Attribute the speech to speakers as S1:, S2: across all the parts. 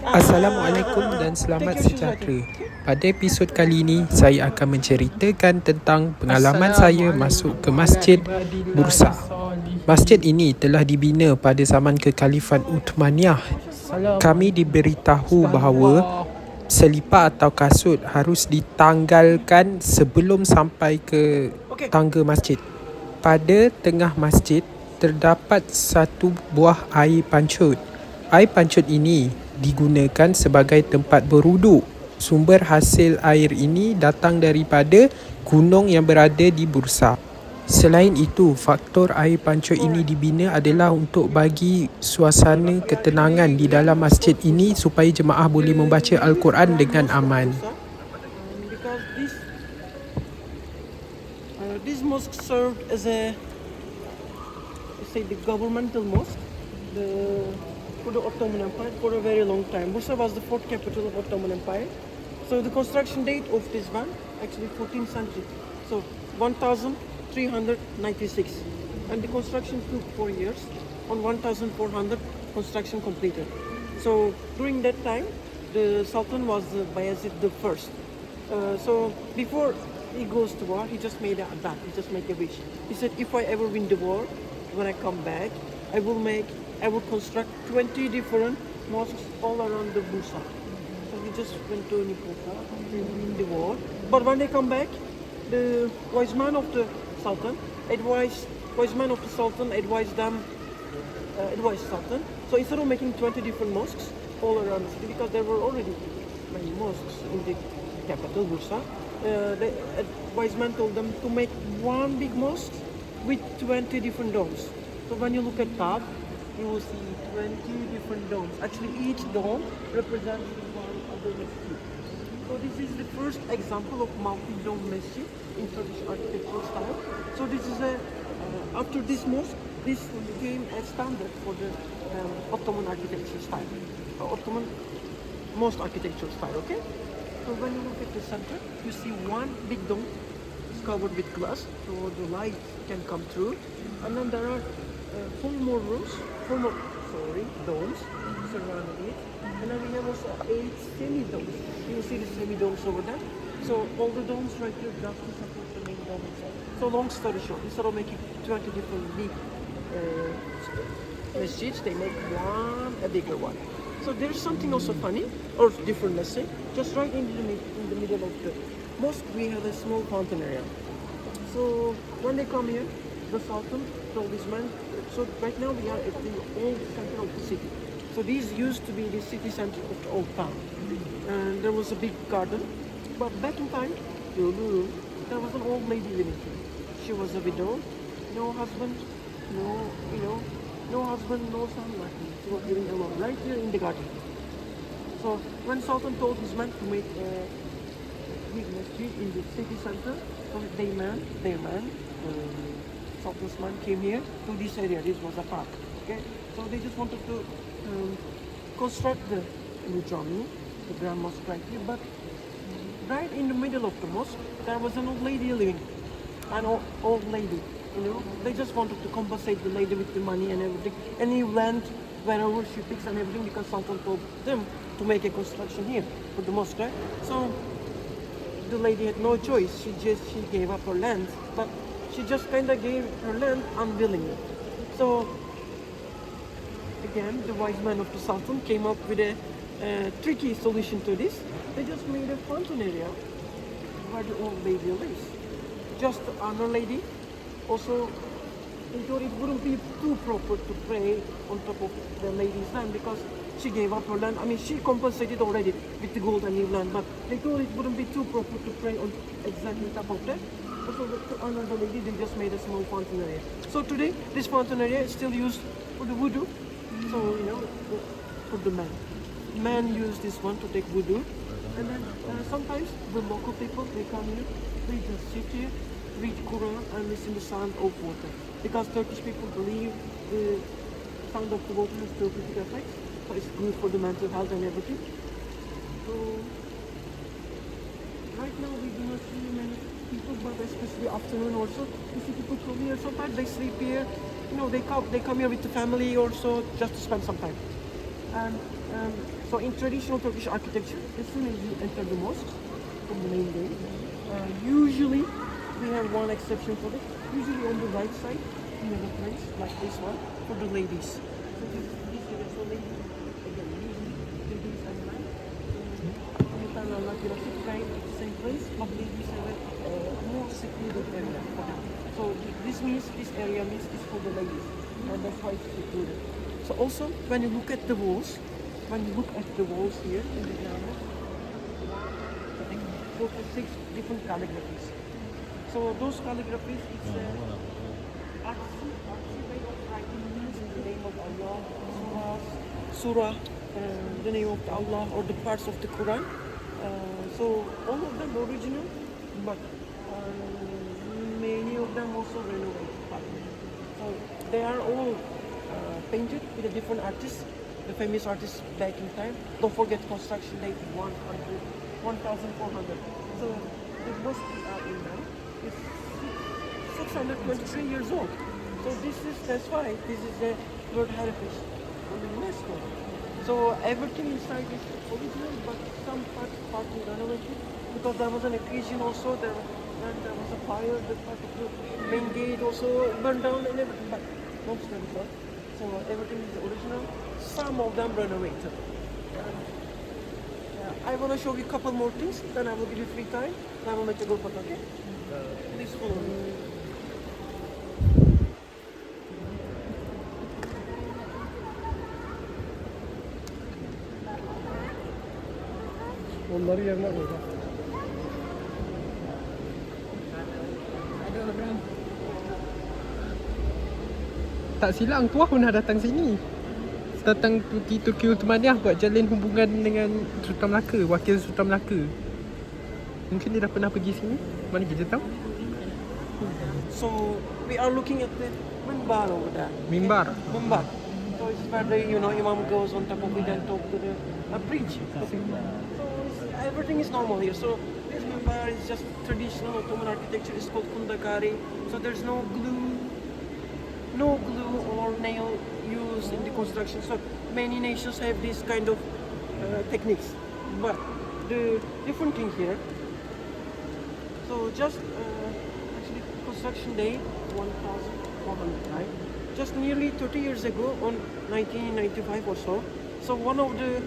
S1: Assalamualaikum dan selamat sejahtera. Pada episod kali ini, saya akan menceritakan tentang pengalaman saya masuk ke Masjid Bursa. Masjid ini telah dibina pada zaman Kekhalifan Uthmaniyah. Kami diberitahu bahawa selipar atau kasut harus ditanggalkan sebelum sampai ke tangga masjid. Pada tengah masjid, terdapat satu buah air pancut. Air pancut ini digunakan sebagai tempat berwuduk. Sumber hasil air ini datang daripada gunung yang berada di Bursa. Selain itu, faktor air pancut ini dibina adalah untuk bagi suasana ketenangan di dalam masjid ini supaya jemaah boleh membaca Al-Quran dengan aman.
S2: This mosque served as the governmental mosque for the Ottoman Empire for a very long time. Bursa was the fourth capital of Ottoman Empire. So the construction date of this one, actually 14th century. So 1496. And the construction took 4 years. On 1400, construction completed. So during that time, the Sultan was Bayezid the First. So before he goes to war, he just made a bet. He just made a wish. He said, if I ever win the war, when I come back, I will construct 20 different mosques all around the Bursa. So we just went to Niposa in the war. But when they come back, the wise man of the Sultan advised Sultan. So instead of making 20 different mosques all around the city, because there were already many mosques in the capital Bursa, the wise man told them to make one big mosque with 20 different domes. So when you look at top, you will see 20 different domes. Actually, each dome represents one other masjid. So this is the first example of multi-dome masjid in Turkish architectural style. So this is after this mosque, this became a standard for the Ottoman architecture style, Ottoman mosque architectural style. Okay. So when you look at the center, you see one big dome. It's covered with glass, so the light can come through, and then there are four more domes surrounding it, and then we have also 8 semi-domes. You will see the semi-domes over there. So all the domes right here just to support the main dome itself. So long story short, instead of making 20 different big masjids, they make a bigger one. So there's something also funny or different, let's say. Just right in the middle of the mosque, we have a small fountain area. So when they come here, the Sultan told his man, so right now we are at the old center of the city. So these used to be the city center of the old town. And there was a big garden. But back in time, there was an old lady living here. She was a widow, no husband, no husband, no son, nothing. She was living alone right here in the garden. So when Sultan told his man to make a big masjid in the city center, so their man, Sultan's man came here to this area. This was a park. Okay, so they just wanted to construct the new Jami, the Grand Mosque right here. But right in the middle of the mosque, there was an old lady living. An old lady. They just wanted to compensate the lady with the money and everything. Any land wherever she picks and everything, because Sultan told them to make a construction here for the mosque, right? So the lady had no choice. She gave up her land, but she just kind of gave her land unwillingly. So again, the wise man of the Sultan came up with a tricky solution to this. They just made a fountain area where the old lady lives. Just to honor lady. Also, they thought it wouldn't be too proper to pray on top of the lady's land because she gave up her land. I mean, she compensated already with the gold and new land, but they thought it wouldn't be too proper to pray on exactly top of that. Also, to honor the lady, they just made a small fountain area. So today, this fountain area is still used for the wudu. So, for the men. Men use this one to take wudu. And then sometimes the local people, they come here, they just sit here, read Quran and listen to the sound of water. Because Turkish people believe the sound of the water has therapeutic effects. So it's good for the mental health and everything. So right now we do not see many people, but especially afternoon also, you see people come here. Sometimes they sleep here. They come here with the family also just to spend some time. And So in traditional Turkish architecture, as soon as you enter the mosque from the main gate, usually we have one exception for this. Usually on the right side, we have a place like this one for the ladies. So this area for ladies, again, usually ladies and men. Anytime Allah laki-laki pray at the same place, but ladies have a more secluded area for them. So this means this area is for the ladies, and that's why it's secluded. So also when you look at the walls, here in the ground, I think 4 to 6 different calligraphies. So those calligraphies, it's artsy way of writing means in the name of Allah, surah, the name of Allah or the parts of the Quran. So all of them original, but many of them also renovated. So they are all painted with a different artist, the famous artists back in time. Don't forget construction date 1,400. So the most are in them is 623 years old. So that's why this is a World Heritage on the UNESCO. So everything inside is original, but some parts partly renovated because there was an occasion also. There was a fire. The part of the main gate also burned down and everything. But long story short, so everything is original. Some of them renovated. I want to show you a couple more things. Then I will give you free time. Then I will make a group photo. Okay? Please follow me.
S3: Onları yerine koy.
S1: Tak silap Tuah pernah datang sini. Datang Turki Uthmaniyah buat jalin hubungan dengan Sultan Melaka, wakil Sultan Melaka. Mungkin dia dah pernah pergi sini. Mana kita tahu?
S2: So we are looking at the minbar over there.
S1: Mimbar.
S2: Minbar. So it's where the imam goes on top of it and talk to the preach. So everything is normal here. So this minbar is just traditional Ottoman architecture. It's called kundakari. So there's no glue or nail used in the construction. So many nations have this kind of techniques. But the different thing here, so just actually construction day 1,400, right? Just nearly 30 years ago, on 1995 or so, so one of the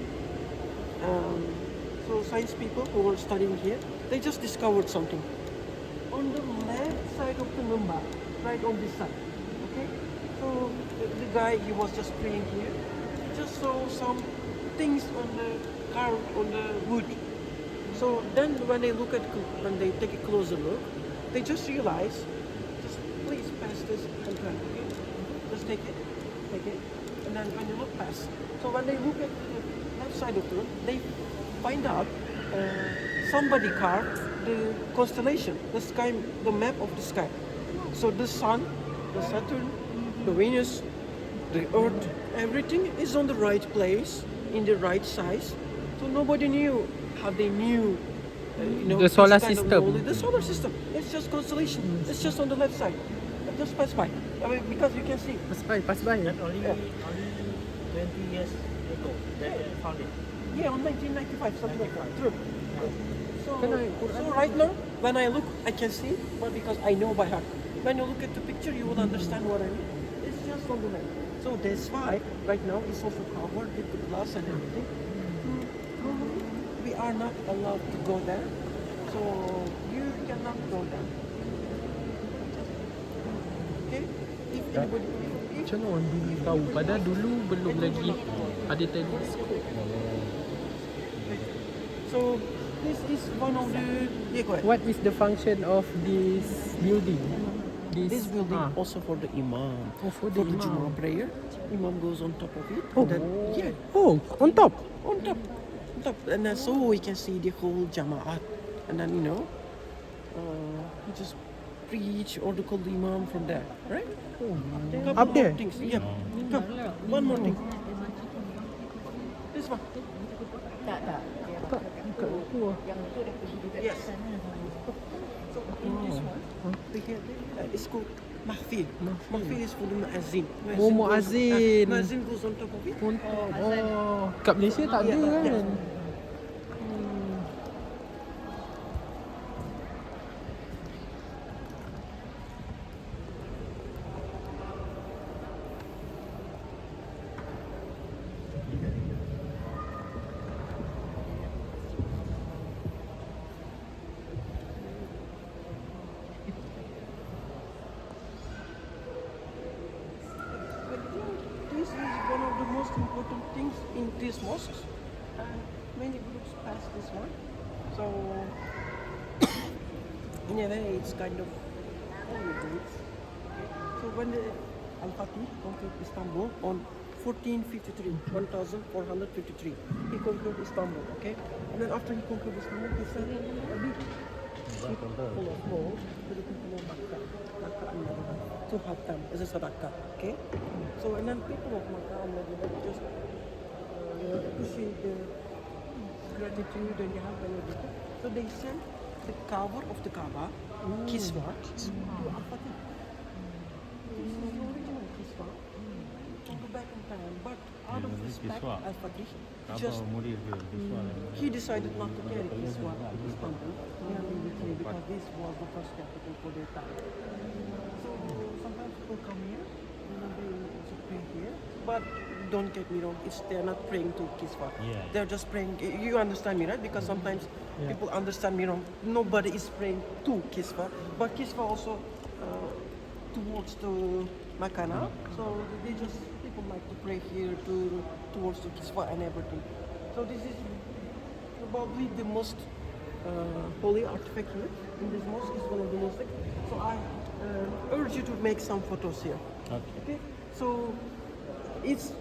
S2: science people who were studying here, they just discovered something. On the left side of the minbar, right on this side, okay? So the guy, he was just praying here, just saw some things carved on the wood. So then when they take a closer look, they just realize, just please pass this and turn, okay? Just take it, and then when you look past. So when they look at the left side of the room, they find out somebody carved the constellation, the sky, the map of the sky. So the sun, the Saturn, the Venus, the Earth, everything is on the right place, in the right size. So nobody knew how they knew,
S1: the solar system.
S2: The solar system. It's just constellation. It's just on the left side. Just pass by. I mean, because you can see.
S1: Pass by.
S3: That only 20 years ago that they found it.
S2: Yeah, on 1995, something like that. True. So right now, when I look, I can see, but because I know by heart. When you look at the picture, you will understand what I mean. It's just on the left. So that's why right now it's also covered with the glass and everything. We are not allowed to go there. So you cannot go there. Okay? If anybody...
S1: Macam mana orang dulu tahu? Padahal dulu belum lagi ada teleskop.
S2: So this is one of the... Yeah, go ahead.
S1: What is the function of this building?
S2: This building also for the imam.
S1: For
S2: the
S1: imam.
S2: Jummah prayer. Imam goes on top of it.
S1: Oh.
S2: And then, yeah.
S1: Oh, on top.
S2: On top. And then so we can see the whole Jama'at. And then, you just preach or to call the imam from there. Right? Couple
S1: Up there?
S2: more things. Yeah. Come. One more thing. This one. Yes. So in this one, it's called mahfil. Mahfil is for the muazzin.
S1: Oh, muazzin.
S2: Muazzin goes on top of it.
S1: Oh, kat Malaysia tak ada kan?
S2: This is one of the most important things in these mosques. Many groups pass this one. So, in a way, it's kind of holy days. So, when the Al-Fatih conquered Istanbul on 1453, 1453, he conquered Istanbul, okay? And then after he conquered Istanbul, he sent a big ship full of gold to the people of Makkah, to have them as a sadaqah, okay? So, and then people of Makkah and Medina just appreciate the gratitude and they have everything. So they sent the cover of the Kaaba, Kiswa, to Al-Fatih. This is the original Kiswa. To go back in time, but out of respect, Al-Fatih just he decided not to carry Kiswa to Istanbul, because this was the first capital for their time. So sometimes people come here, they also pray here, but don't get me wrong, they're not praying to Kiswa.
S3: Yeah.
S2: They're just praying. You understand me, right? Because sometimes people understand me wrong. Nobody is praying to Kiswa, but Kiswa also towards the Makana. So they just people like to pray here towards the Kiswa and everything. So this is probably the most holy artifact here in this mosque. Is one of the most. So I urge you to make some photos here. Okay. So it's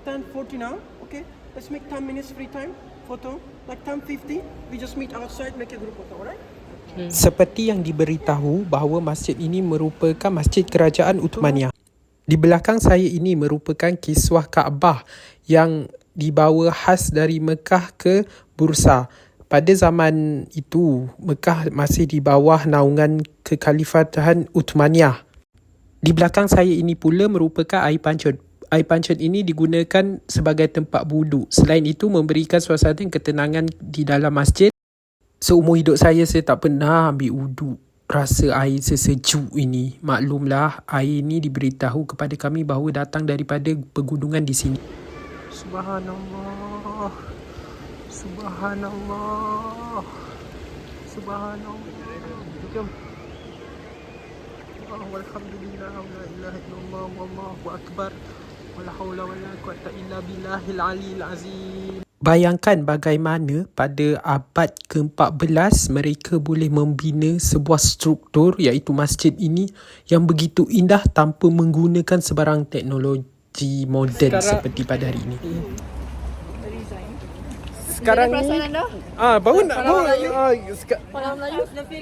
S2: 10:40 now. Okay. Let's make 10 minutes free time photo. Like 10:50, we just meet outside, make a group photo, alright?
S1: Seperti yang diberitahu bahawa masjid ini merupakan masjid kerajaan Uthmaniyah. Di belakang saya ini merupakan kiswah Kaabah yang dibawa khas dari Mekah ke Bursa. Pada zaman itu, Mekah masih di bawah naungan kekhalifatan Uthmaniyah. Di belakang saya ini pula merupakan air pancur. Air pancur ini digunakan sebagai tempat wudu. Selain itu, memberikan suasana ketenangan di dalam masjid. Seumur hidup saya tak pernah ambil wudu rasa air sesejuk ini. Maklumlah, air ini diberitahu kepada kami bahawa datang daripada pegunungan di sini. Subhanallah. Subhanallah. Subhanallah. Jom. Alhamdulillah, la ilaha illallah, wallahu akbar. Wala haula wala quwwata illa billahil aliyil azim. Bayangkan bagaimana pada abad ke-14 mereka boleh membina sebuah struktur iaitu masjid ini yang begitu indah tanpa menggunakan sebarang teknologi moden seperti pada hari ini. Sekarang ni baru nak
S4: Melayu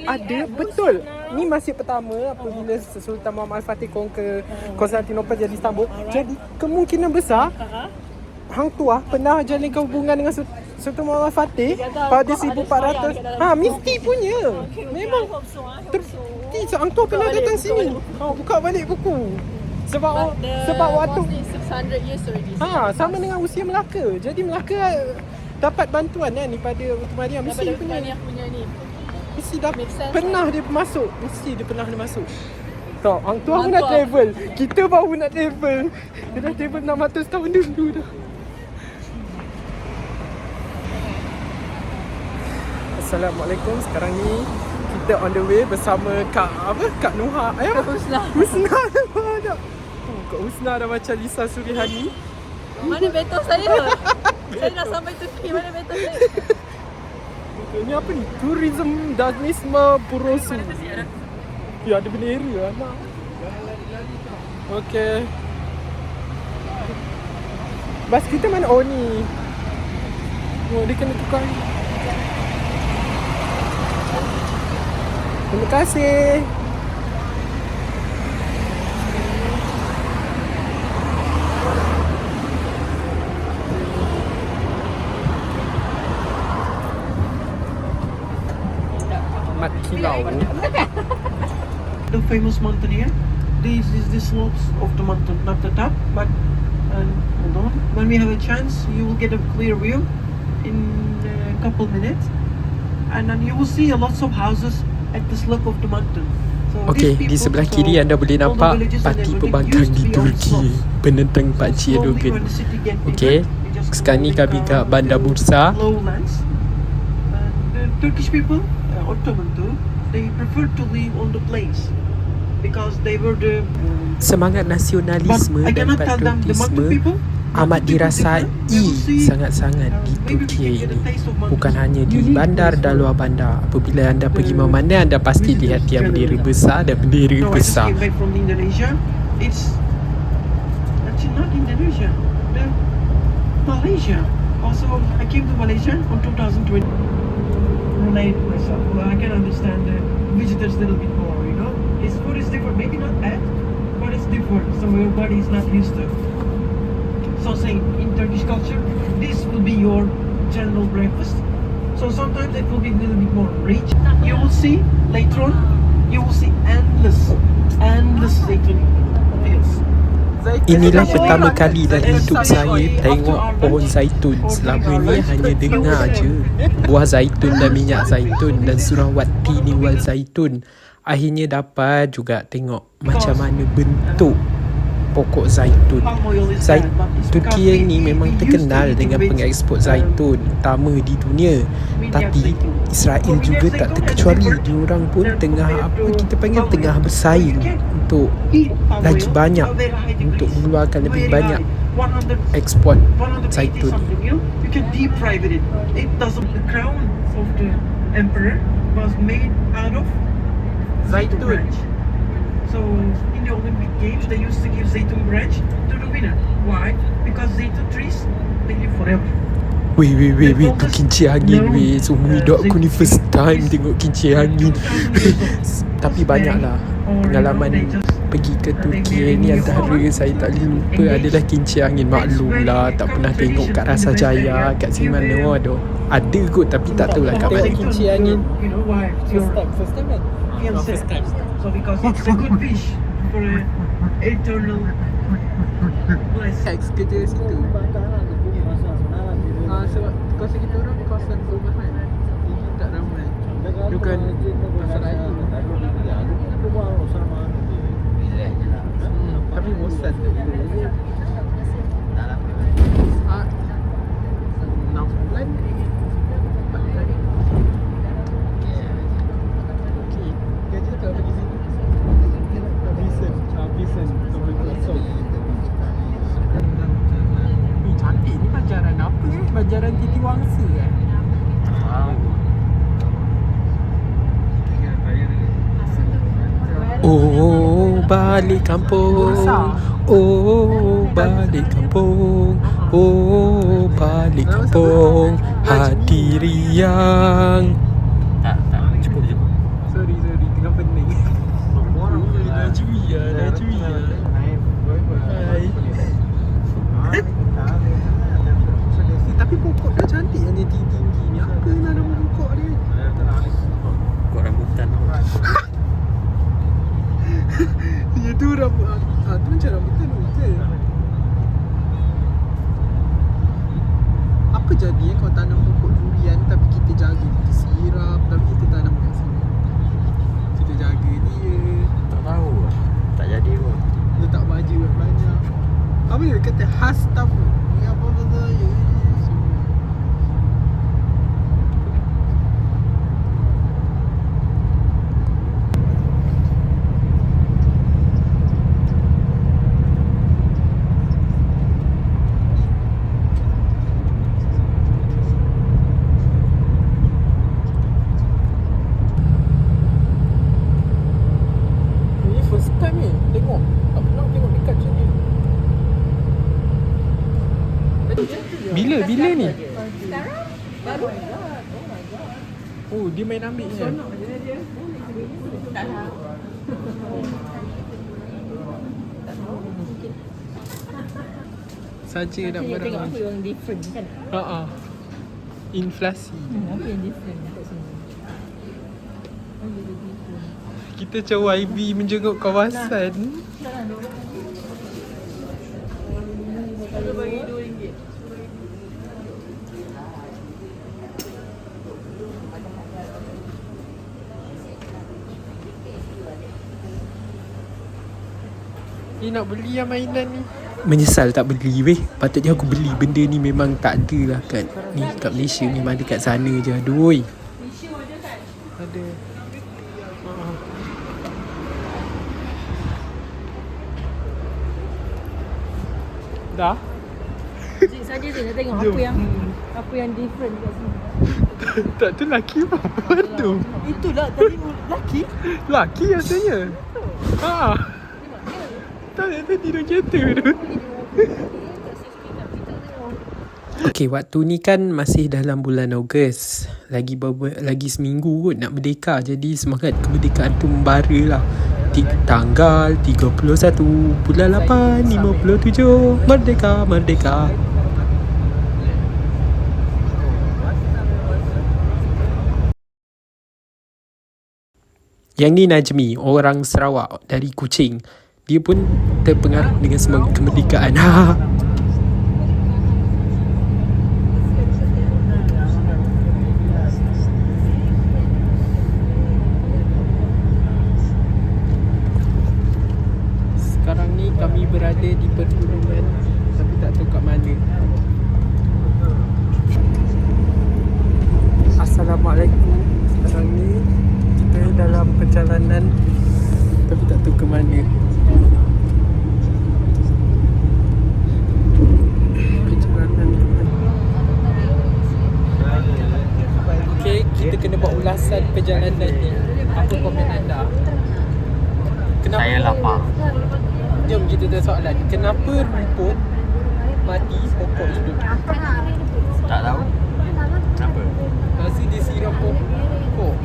S1: ada betul. Ni masjid pertama apabila Sultan Muhammad Al-Fatih conquer Konstantinopel jadi Istanbul. Jadi kemungkinan besar Hang Tuah pernah jalinkan hubungan dengan Sultan Muhammad Al-Fatih pada 1400. Mesti punya. Memang terbukti Hang Tuah pernah datang sini. Buka balik buku. Sebab waktu
S4: 600 years already.
S1: sama dengan usia Melaka. Jadi Melaka dapat bantuan kan daripada Uthmaniyah. Mesti punya ni. Mesti dah pernah dia masuk. Mesti dia pernah dia masuk. Tak, Hang Tuah pun nak travel. Kita baru nak travel. Dia dah travel 600 tahun dulu dah. Assalamualaikum. Sekarang ni kita on the way bersama Kak Nuha. Husna. Kak Husna dah macam Lisa Surihani.
S4: Mana betul saya? Saya dah sampai Turki. Mana betul saya?
S1: Ini apa ni? Tourism Danisma Purosu. Ya, ada bendera anak. Okey. Bas kita mana? Oh ni. Dia kena tukar. Terima kasih. Mat Kilau.
S2: The famous mountain here, this is the slopes of the mountain, not the top, but hold on. When we have a chance, you will get a clear view in a couple minutes, and then you will see a lots of houses at the slope of the mountain. So
S1: Okey,
S2: these
S1: di
S2: people,
S1: sebelah
S2: so
S1: kiri anda boleh
S2: all the
S1: nampak
S2: villages and
S1: parti
S2: everything
S1: pembangkang
S2: used to
S1: di
S2: be on
S1: Turki
S2: slopes.
S1: penentang
S2: So
S1: Pakcik
S2: slowly
S1: Erdogan.
S2: when the city get
S1: Okey,
S2: bigger, they just
S1: sekarang ni
S2: slowly
S1: kami
S2: come
S1: kat Bandar
S2: to
S1: Bursa.
S2: lowlands. And the Turkish people, Ottoman too, they prefer to live on the plains because they were the
S1: Semangat
S2: but
S1: nasionalisme
S2: I
S1: dan
S2: cannot tell them the mountain
S1: patriotisme
S2: people
S1: amat dirasai sangat-sangat di Turki ini. Bukan hanya di bandar dan luar bandar. Apabila anda pergi mana anda pasti lihat tiang bendera besar dan bendera
S2: No, I just
S1: besar.
S2: came back from Indonesia. It's actually not Indonesia, the Malaysia. Also, I came to Malaysia on 2020. Relate myself. Well, I can understand the visitors a little bit more. You know, its food is different. Maybe not bad, but it's different. So your body is not used to. So say in Turkish culture, this will be your general breakfast. So sometimes it will be a little bit more rich. You will see later on, you will see endless zaitun fields.
S1: Inilah pertama kali dalam hidup saya tengok pohon zaitun. Selama ni hanya dengar je buah zaitun dan minyak zaitun dan surah wat-tini wal zaitun. Akhirnya dapat juga tengok macam mana bentuk pokok zaitun. Turki ni memang terkenal dengan pengeksport zaitun utama di dunia. Tapi Israel juga tak terkecuali. Diorang pun tengah tengah bersaing untuk lagi banyak, untuk mengeluarkan lebih banyak ekspor zaitun.
S2: You can deep fried it. It doesn't. The crown of the emperor was made out of zaitun branch. So in the Olympic Games, they used to give zaitun branch to the winner. Why? Because zaitun trees, they live forever.
S1: Weh, tu kincir angin weh. Seumur hidup aku ni first time tengok kincir angin. Tapi banyaklah pengalaman pergi ke Turki ni. Antara saya tak boleh lupa adalah kincir angin. Maklum lah, tak pernah tengok kat Rasa Jaya, kat sini mana. Aduh, ada kot tapi tak tahulah kat mana.
S3: Kincir angin.
S2: You know why?
S3: First time kan?
S2: First time. So because it's a good fish for an eternal bliss.
S1: Ex kerja situ. Sebab kawasan kita orang kawasan perumahan, tak ramai. Bukan masyarakat. Tapi bosan tak dulu. 6 bulan 4 bulan. Okey, gaji tak pergi sini. Habisan kosong. Cantik ni bajaran apa ni? Bajaran Titi Wangsa Oh, balik kampung. Oh, balik kampung. Oh, balik kampung. Hati riang.
S3: Tak. Cukup.
S1: Sorry, tengah pening. Najui ya. Hai. Tapi pokok dah cantik yang tinggi-tinggi ni. Apa nama pokok dia?
S3: Kok rambutan.
S1: Ya tu rambutan. Tu macam rambutan ke? Apa jadi kalau tanam pokok durian tapi kita jaga, kita sirap tapi kita tanam kat sini. Kita jaga dia.
S3: Tak tahu. Tak jadi pun.
S1: Letak baju banyak. Apa dia kata khas stuff ni apa saya. Bila ni?
S4: Baru.
S1: Oh, dia main ambil je. Saja nak
S4: Tengok
S1: barang.
S4: apa yang different kan?
S1: Inflasi.
S4: Apa yang different kat sini? Apa yang different?
S1: Kita macam YB menjenguk kawasan.
S4: Kalau bagi RM2.
S1: Ni nak beli yang mainan ni. Menyesal tak beli weh. Patutnya aku beli. Benda ni memang tak ada lah kat ni, kat Malaysia. Memang ada kat sana je. Aduh. Ada. Dah?
S4: Cik saja je nak tengok apa yang different kat sini.
S1: Tak tu laki perempuan tu.
S2: Itulah tadi laki.
S1: Laki rasanya. Ha. Tak tadi dah kereta tu. Okey, waktu ni kan masih dalam bulan Ogos. Lagi seminggu kot nak merdeka. Jadi semangat kemerdekaan tu membara lah. Tanggal 31 bulan 8 57. Merdeka, merdeka. Yang ni Najmi, orang Sarawak dari Kuching. Dia pun terpengaruh dengan semangat kemerdekaan. Sekarang ni kami berada di pergunungan tapi tak tahu kat mana. Assalamualaikum. Sekarang ni kita dalam perjalanan tapi tak tahu ke mana. Okey, kita kena buat ulasan perjalanan ni. Apa komen anda? Kenapa?
S3: Saya lapar.
S1: Jom kita tanya soalan. Kenapa rumput mati pokok hidup?
S3: Tak tahu. Kenapa?
S1: Masa dia siram pokok.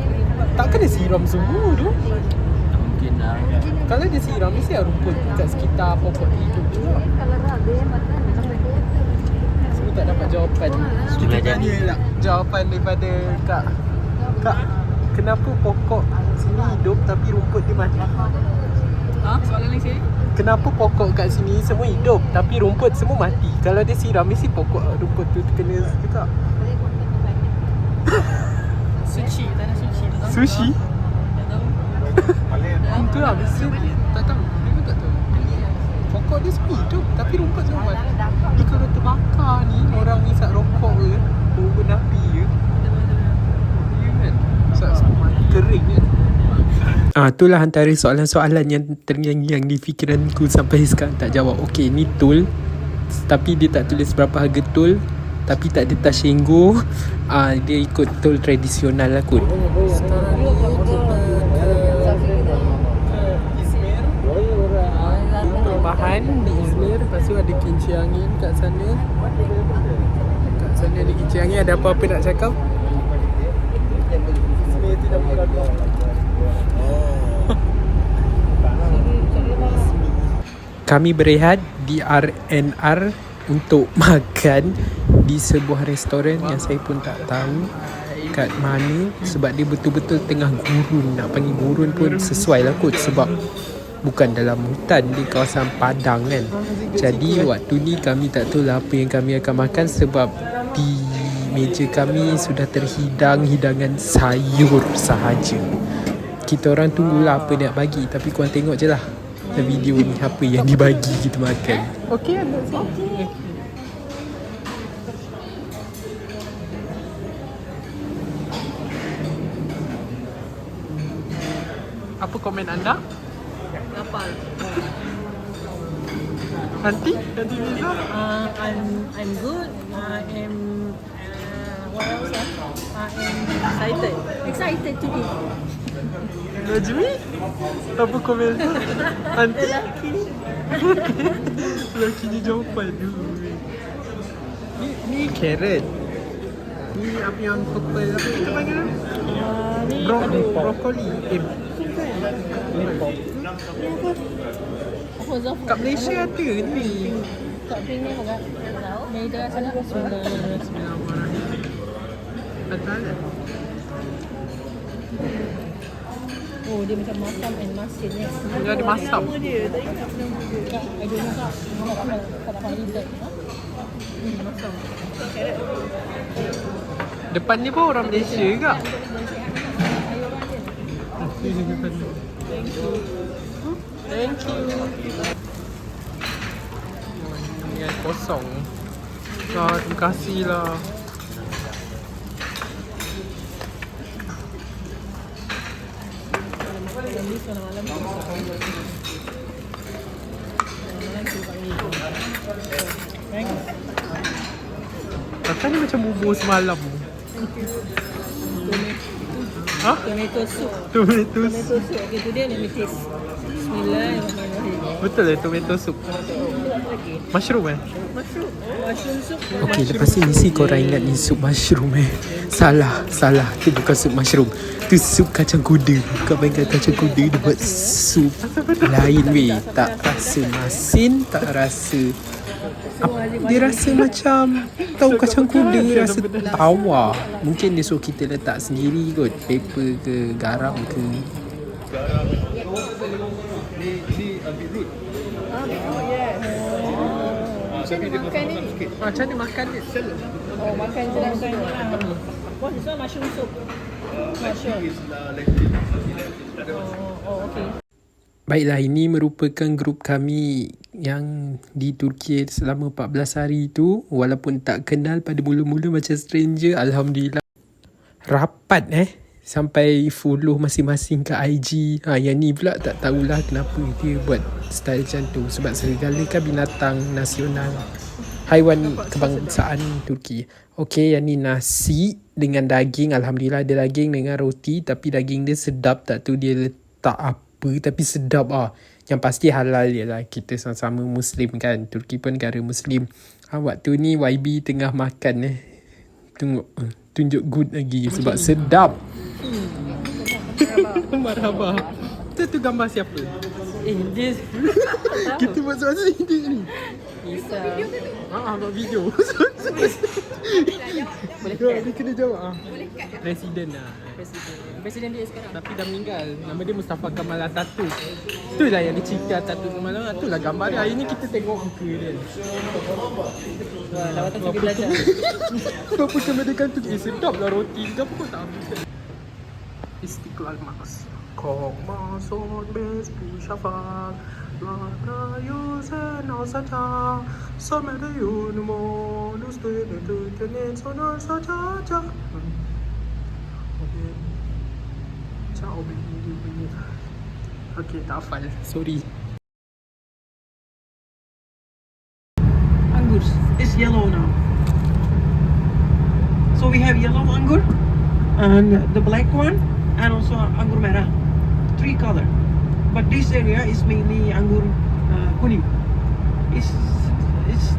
S1: Takkan dia siram semua tu?
S3: Mungkin lah.
S1: Kalau dia siram, mesti ada rumput kat sekitar pokok hidup tu. Semua tak dapat jawapan. Kita
S3: Sudah
S1: tanya
S3: jadi.
S1: lah jawapan daripada Kak. Kak, kenapa pokok sini hidup tapi rumput dia mati?
S4: Ha? Soalan lagi sekali?
S1: Kenapa pokok kat sini semua hidup tapi rumput semua mati? Kalau dia siram, mesti pokok rumput tu terkena juga.
S4: Sushi, tanah sushi.
S1: Sushi?
S4: Tak tahu.
S1: Itu lah, mesti tak tahu. Memang tak tahu. Pokok dia semua hidup tapi rumput semua mati. Ni kalau terbakar ni, orang ni isap rokok ke, bau api ke. Ya kan? Isap semua mati, kering kan. Itulah antara soalan-soalan yang terngiang-ngiang di fikiranku sampai sekarang tak jawab. Okey, ni tool tapi dia tak tulis berapa harga tool, tapi tak ada tashengo. Dia ikut tool tradisional lah kot. Sekarang ni kita ke Izmir. Bahan di Izmir. Lepas tu ada kincir angin kat sana. Kat sana ada kincir angin. Ada apa-apa nak cakap? Izmir tu dah buka dua. Kami berehat di R&R untuk makan di sebuah restoran yang saya pun tak tahu kat mana, sebab dia betul-betul tengah gurun. Nak panggil gurun pun sesuai lah kot, sebab bukan dalam hutan, di kawasan padang kan. Jadi waktu ni kami tak tahu lah apa yang kami akan makan, sebab di meja kami sudah terhidang hidangan sayur sahaja. Kita orang tunggulah apa dia nak bagi, tapi korang tengok je lah video ni apa yang dibagi kita makan. Okey, okey. Apa komen anda?
S4: Kapal.
S1: Nanti Liza?
S4: I'm good. I am what else? I am excited to eat.
S1: Najmi? Apa komen? Nanti? Lelaki ni jawapan tu. Ni carrot. Ni apa yang purple, apa kita panggil?
S4: Ni
S1: Brokoli.
S4: apa Zaf?
S1: Kat Malaysia ada ni.
S4: Kat sini agak. Meja sana.
S1: Bismillahirrahmanirrahim. Ada.
S4: Oh, dia macam masam and masin ya.
S1: Dia ada masam.
S2: Nama dia, tak ingat nama dia.
S4: Kak, I don't know kak. Tak dapat lihat. Masam.
S1: Depan ni pun orang Malaysia juga. Thank you. Ni kosong. Terima kasih lah. Makan ni macam bubur semalam. Ha?
S4: Tomato soup.
S1: Tomato
S4: Tomato soup. Okay, tu dia let me taste. Bismillahirrahmanirrahim.
S1: Betul lah tomato soup. Mushroom
S4: Mushroom. Mushroom soup.
S1: Okey, lepas ni mesti korang ingat ni sup mushroom Salah. Tu bukan sup mushroom. Tu sup kacang kuda. Bukan mainkan kacang kuda. Dia buat sup lain weh. Tak rasa masin, tak rasa dia rasa macam tahu kacang kuda, rasa tawar. Mungkin dia suruh kita letak sendiri kot, pepper ke garam ke.
S4: Macam ni makan ni.
S1: Macam ni makan ni.
S4: Oh, makan je lah. What is that? Mushroom soup. Mushroom. Oh, okay.
S1: Baiklah, ini merupakan grup kami yang di Turki selama 14 hari tu. Walaupun tak kenal pada mula-mula macam stranger, Alhamdulillah rapat sampai follow masing-masing ke IG. Yang ni pula tak tahulah kenapa dia buat style macam tu. Sebab serigala kan binatang nasional, haiwan kebangsaan Turki. Okey, yang ni nasi dengan daging. Alhamdulillah ada daging dengan roti. Tapi daging dia sedap tak tu, dia letak apa tapi sedap Yang pasti halal je lah. Kita sama-sama Muslim kan. Turki pun negara Muslim. Waktu ni YB tengah makan Tengok tunjuk good lagi sebab sedap. Marhaba. Tu gambar siapa?
S2: This.
S1: Kita buat suara ni.
S4: Bisa.
S1: Buat video.
S4: Boleh
S1: Dia kena jawab. Presiden lah.
S4: Presiden dia sekarang.
S1: Tapi dah meninggal. Nama dia Mustafa Kamal Atatürk. Itulah yang dia cerita Atatürk semalam. Itulah gambar dia. Hari ni kita tengok muka dia.
S4: Wah, lawatan pergi belajar.
S1: Apa kemerdekaan tu? Sedap lah roti. Kenapa kau tak ambil? Istiqlal Mas. Kong masuk bespu syafak. Lana yusen saja. Samada yunmo. Nustu netu tenin sonar saja. Ciao baby. Okay, tak hafal. Sorry.
S2: Angur is yellow now. So we have yellow angur and the black one and also angur merah. 3 color. But this area is mainly angur kuning. It's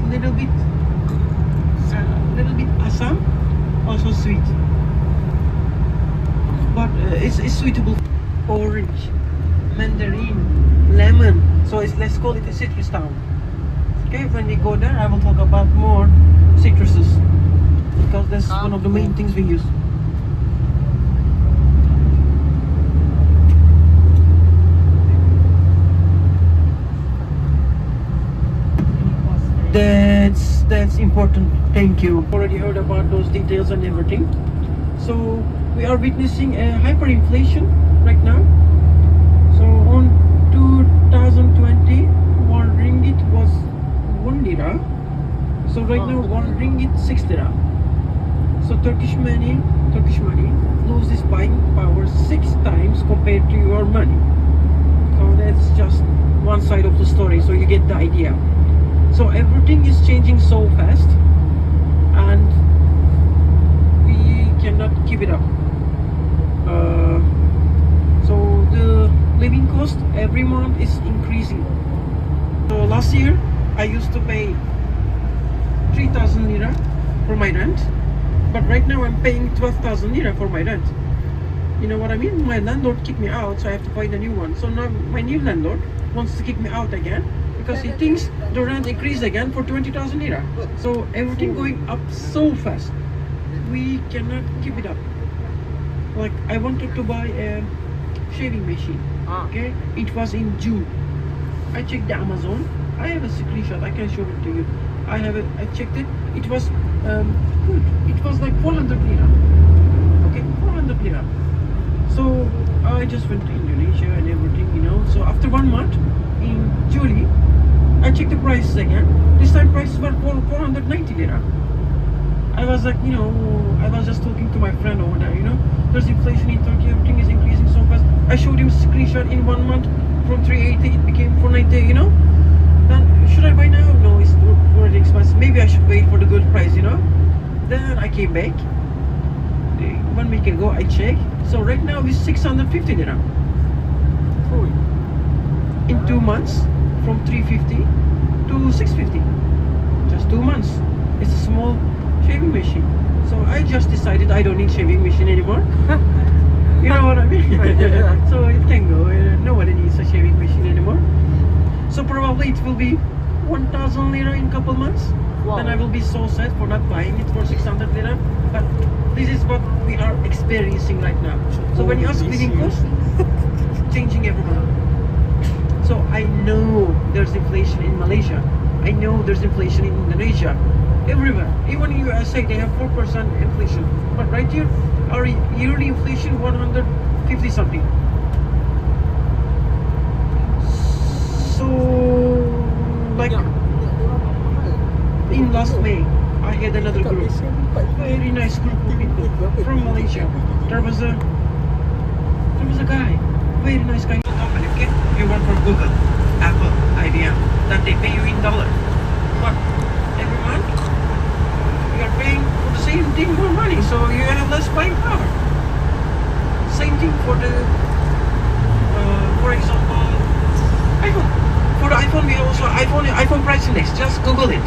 S2: little bit asam, also sweet. But it's suitable. Orange, mandarin, lemon. So let's call it a citrus town. Okay, when we go there, I will talk about more citruses because that's one of the main things we use. That's important. Thank you. Already heard about those details and everything. So we are witnessing a hyperinflation right now. So on 2020, 1 ringgit was 1 lira. So right now 1 ringgit 6 lira. So Turkish money loses buying power 6 times compared to your money. So that's just one side of the story. So you get the idea. So everything is changing so fast, and we cannot keep it up. So the living cost every month is increasing. So last year I used to pay 3,000 lira for my rent, but right now I'm paying 12,000 lira for my rent. You know what I mean? My landlord kicked me out, so I have to find a new one. So now my new landlord wants to kick me out again because he thinks the rent increased again for 20,000 lira. So everything going up so fast. We cannot keep it up. Like I wanted to buy a shaving machine. Okay, it was in June. I checked the Amazon. I have a screenshot. I can show it to you. I checked it. It was good. It was like 400 lira. Okay, 400 lira. So I just went to Indonesia and everything, you know. So after 1 month in July, I checked the prices again. This time prices were 490 lira. I was like, you know, I was just talking to my friend over there, you know. There's inflation in Turkey, everything is increasing so fast. I showed him a screenshot in 1 month from 380 it became 490, you know. Then should I buy now? No, it's already expensive. Maybe I should wait for the good price, you know. Then I came back. 1 week ago I checked. So right now it's 650 dirham. In 2 months from 350 to 650. Just 2 months. It's a small shaving machine. So I just decided I don't need shaving machine anymore. You know what I mean? So it can go. Nobody needs a shaving machine anymore. So probably it will be 1,000 lira in couple months.
S3: Wow.
S2: Then I will be so sad for not buying it for 600 lira. But this is what we are experiencing right now. So when you ask living cost, changing every month. So I know there's inflation in Malaysia. I know there's inflation in Indonesia. Everywhere. Even in USA they have 4% inflation. But right here, our yearly inflation 150 something. So like in last May, I had another group, very nice group of people from Malaysia. There was a guy, very nice guy. Company, okay? You work for Google, Apple, IBM. Then they pay you in dollar. But every month you are paying for the same thing more money, so you have less buying power. Same thing for the, for example, iPhone. For the iPhone, we also iPhone price index. Just Google it.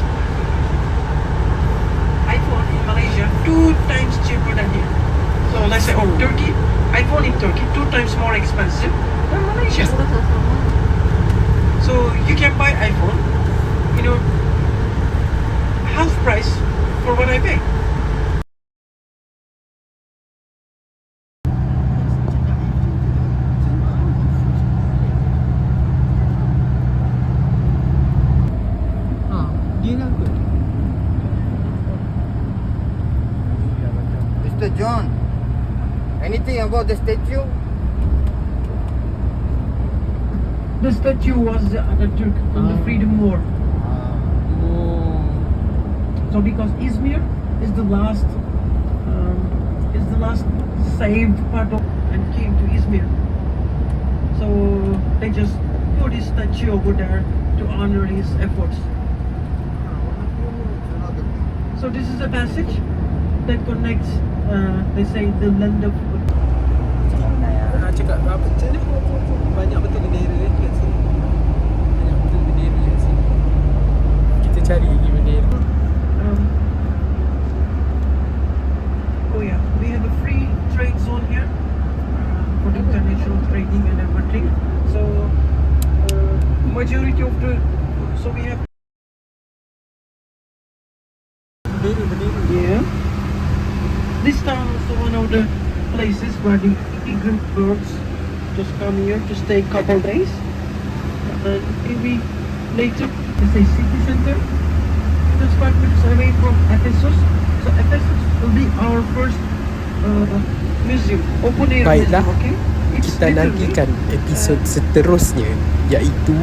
S2: iPhone in Malaysia 2 times cheaper than here. So let's say, Turkey, iPhone in Turkey 2 times more expensive than Malaysia. So you can buy iPhone, you know, half price for what I pay.
S5: Mr. John, anything about the statue?
S2: The statue was the Atatürk from the Freedom War. So because Izmir is the last saved part of and came to Izmir. So they just put his statue over there to honor his efforts. So this is a passage that connects, they say, the land of.
S1: Cakap apa macam ni? Banyak betul bendera kat sini. Banyak betul bendera kat sini. Kita cari lagi bendera.
S2: Oh yeah, we have a free trade zone here for the international trading and everything. So majority of the, so we have.
S1: Bendera.
S2: Yeah. This town also one of the places where the immigrant birds just come here to stay a couple days. And maybe later, let's say city center, just 5 minutes away from Ephesus. So Ephesus will be our first museum, open air
S1: Baiklah,
S2: museum, okay? It's
S1: kita nantikan episod seterusnya, iaitu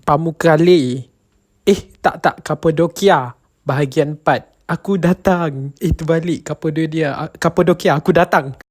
S1: Pamukkale. Tak, Kapadokia bahagian 4. Aku datang. Terbalik Kapadokia. Aku datang.